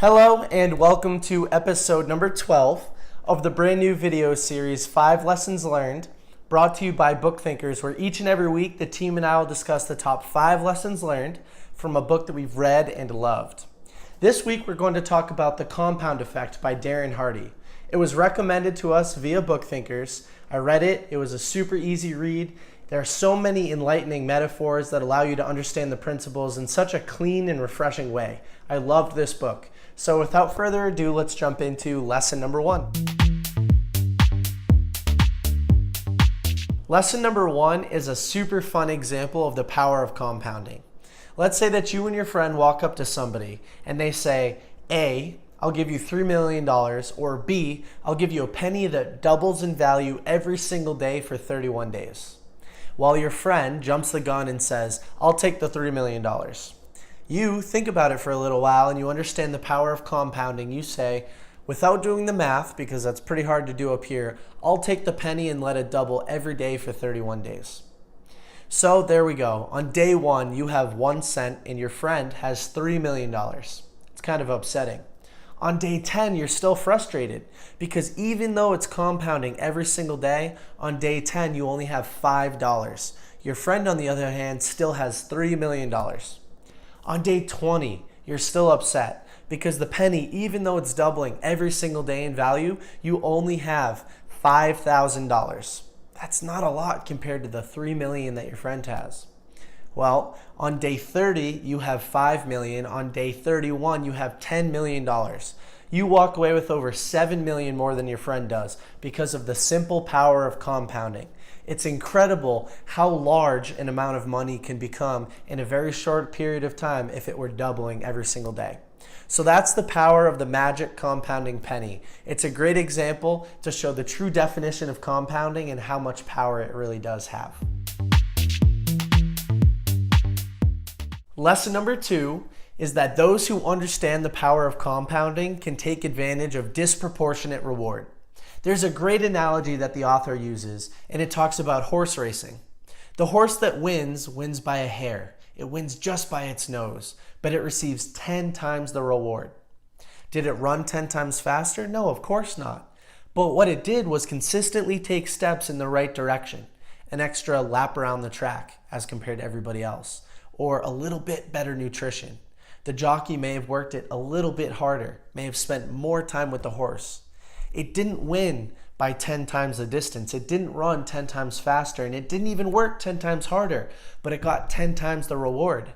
Hello and welcome to episode number 12 of the brand new video series 5 Lessons Learned, brought to you by BookThinkers, where each and every week the team and I will discuss the top 5 lessons learned from a book that we've read and loved. This week we're going to talk about The Compound Effect by Darren Hardy. It was recommended to us via BookThinkers. I read it. It was a super easy read. There are so many enlightening metaphors that allow you to understand the principles in such a clean and refreshing way. I loved this book. So without further ado, let's jump into lesson number 1. Lesson number 1 is a super fun example of the power of compounding. Let's say that you and your friend walk up to somebody and they say, A, I'll give you $3 million, or B, I'll give you a penny that doubles in value every single day for 31 days. While your friend jumps the gun and says, I'll take the $3 million. You think about it for a little while and you understand the power of compounding. You say, without doing the math, because that's pretty hard to do up here, I'll take the penny and let it double every day for 31 days. So there we go. On day 1, you have 1 cent and your friend has $3 million. It's kind of upsetting. On day 10, you're still frustrated because even though it's compounding every single day, on day 10, you only have $5. Your friend, on the other hand, still has $3 million. On day 20, you're still upset because the penny, even though it's doubling every single day in value, you only have $5,000. That's not a lot compared to the $3 million that your friend has. Well, on day 30, you have $5 million. On day 31, you have $10 million. You walk away with over $7 million more than your friend does because of the simple power of compounding. It's incredible how large an amount of money can become in a very short period of time if it were doubling every single day. So that's the power of the magic compounding penny. It's a great example to show the true definition of compounding and how much power it really does have. Lesson number 2 is that those who understand the power of compounding can take advantage of disproportionate reward. There's a great analogy that the author uses, and it talks about horse racing. The horse that wins by a hair. It wins just by its nose, but it receives 10 times the reward. Did it run 10 times faster? No, of course not. But what it did was consistently take steps in the right direction, an extra lap around the track as compared to everybody else, or a little bit better nutrition. The jockey may have worked it a little bit harder, may have spent more time with the horse. It didn't win by 10 times the distance. It didn't run 10 times faster, and it didn't even work 10 times harder, but it got 10 times the reward.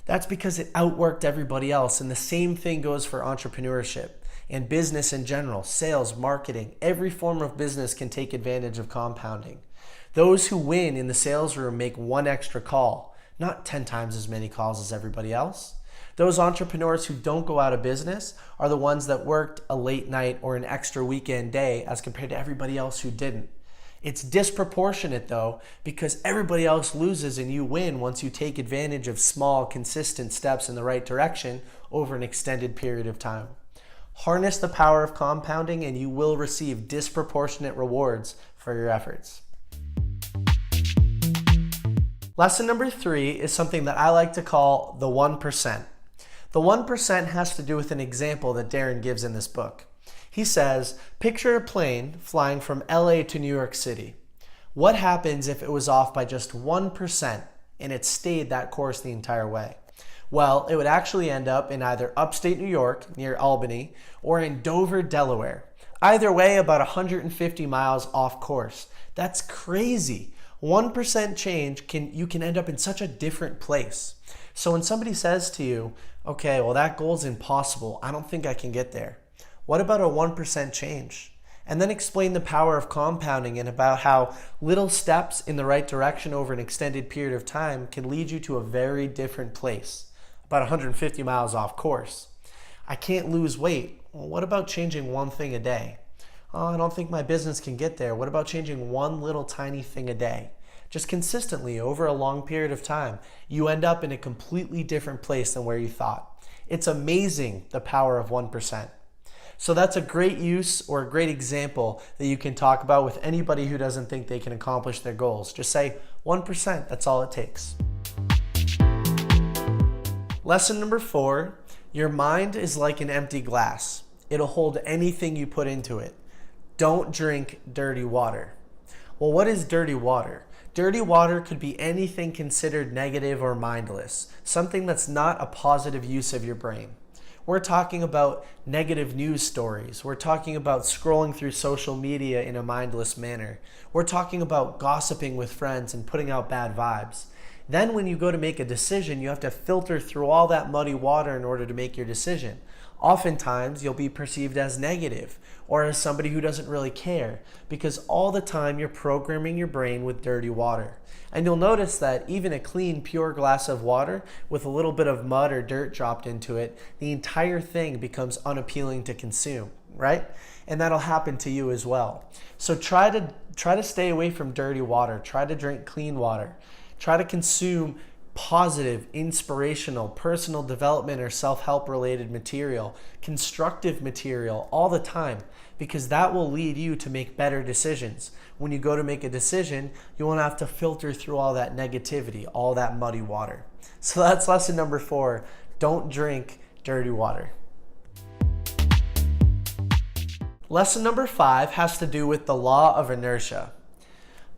That's because it outworked everybody else, and the same thing goes for entrepreneurship and business in general, sales, marketing. Every form of business can take advantage of compounding. Those who win in the sales room make 1 extra call, not 10 times as many calls as everybody else. Those entrepreneurs who don't go out of business are the ones that worked a late night or an extra weekend day as compared to everybody else who didn't. It's disproportionate though, because everybody else loses and you win once you take advantage of small, consistent steps in the right direction over an extended period of time. Harness the power of compounding and you will receive disproportionate rewards for your efforts. Lesson number 3 is something that I like to call the 1%. The 1% has to do with an example that Darren gives in this book. He says, picture a plane flying from LA to New York City. What happens if it was off by just 1% and it stayed that course the entire way? Well, it would actually end up in either upstate New York near Albany or in Dover, Delaware. Either way, about 150 miles off course. That's crazy. 1% change, you can end up in such a different place. So when somebody says to you, okay, well that goal's impossible, I don't think I can get there. What about a 1% change? And then explain the power of compounding and about how little steps in the right direction over an extended period of time can lead you to a very different place, about 150 miles off course. I can't lose weight. Well, what about changing one thing a day? Oh, I don't think my business can get there. What about changing one little tiny thing a day? Just consistently over a long period of time, you end up in a completely different place than where you thought. It's amazing the power of 1%. So that's a great use or a great example that you can talk about with anybody who doesn't think they can accomplish their goals. Just say 1%, that's all it takes. Lesson number 4 Your mind is like an empty glass. It'll hold anything you put into it. Don't drink dirty water. Well, what is dirty water? Dirty water could be anything considered negative or mindless, something that's not a positive use of your brain. We're talking about negative news stories. We're talking about scrolling through social media in a mindless manner. We're talking about gossiping with friends and putting out bad vibes. Then when you go to make a decision, you have to filter through all that muddy water in order to make your decision. Oftentimes, you'll be perceived as negative or as somebody who doesn't really care because all the time you're programming your brain with dirty water. And you'll notice that even a clean, pure glass of water with a little bit of mud or dirt dropped into it, the entire thing becomes unappealing to consume, right? And that'll happen to you as well. So try to stay away from dirty water. Try to drink clean water. Try to consume positive, inspirational, personal development or self-help related material, constructive material all the time, because that will lead you to make better decisions. When you go to make a decision, you won't have to filter through all that negativity, all that muddy water. So that's lesson number 4. Don't drink dirty water. Lesson number 5 has to do with the law of inertia.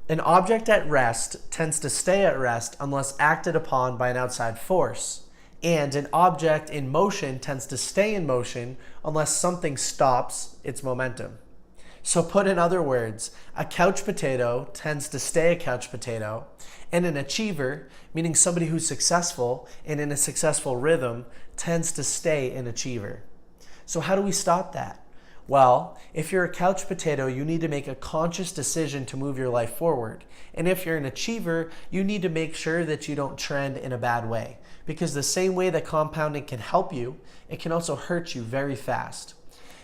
An object at rest tends to stay at rest unless acted upon by an outside force. And an object in motion tends to stay in motion unless something stops its momentum. So put in other words, a couch potato tends to stay a couch potato, and an achiever, meaning somebody who's successful and in a successful rhythm, tends to stay an achiever. So how do we stop that? Well, if you're a couch potato, you need to make a conscious decision to move your life forward. And if you're an achiever, you need to make sure that you don't trend in a bad way. Because the same way that compounding can help you, it can also hurt you very fast.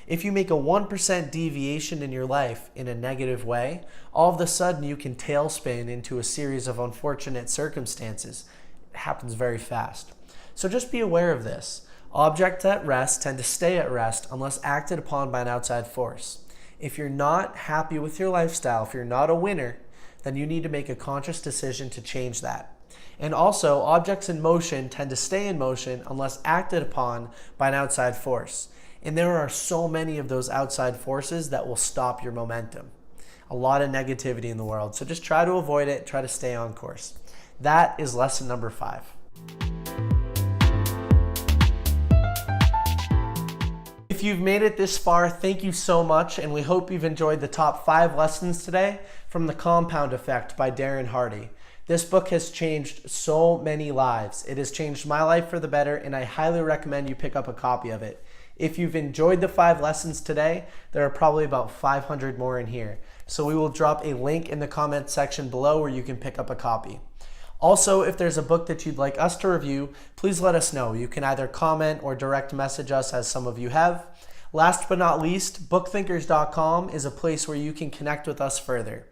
If you make a 1% deviation in your life in a negative way, all of a sudden you can tailspin into a series of unfortunate circumstances. It happens very fast. So just be aware of this. Objects at rest tend to stay at rest unless acted upon by an outside force. If you're not happy with your lifestyle, if you're not a winner, then you need to make a conscious decision to change that. And also, objects in motion tend to stay in motion unless acted upon by an outside force. And there are so many of those outside forces that will stop your momentum. A lot of negativity in the world. So just try to avoid it, try to stay on course. That is lesson number 5. If you've made it this far, thank you so much, and we hope you've enjoyed the top 5 lessons today from The Compound Effect by Darren Hardy. This book has changed so many lives. It has changed my life for the better, and I highly recommend you pick up a copy of it. If you've enjoyed the 5 lessons today, there are probably about 500 more in here. So we will drop a link in the comments section below where you can pick up a copy. Also, if there's a book that you'd like us to review, please let us know. You can either comment or direct message us, as some of you have. Last but not least, BookThinkers.com is a place where you can connect with us further.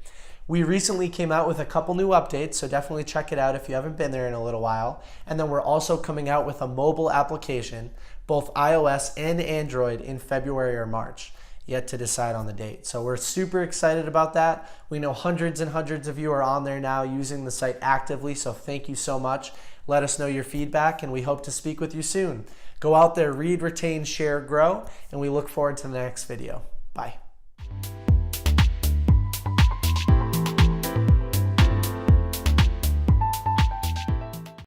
We recently came out with a couple new updates, so definitely check it out if you haven't been there in a little while. And then we're also coming out with a mobile application, both iOS and Android, in February or March. Yet to decide on the date. So we're super excited about that. We know hundreds and hundreds of you are on there now using the site actively, so thank you so much. Let us know your feedback, and we hope to speak with you soon. Go out there, read, retain, share, grow, and we look forward to the next video. Bye.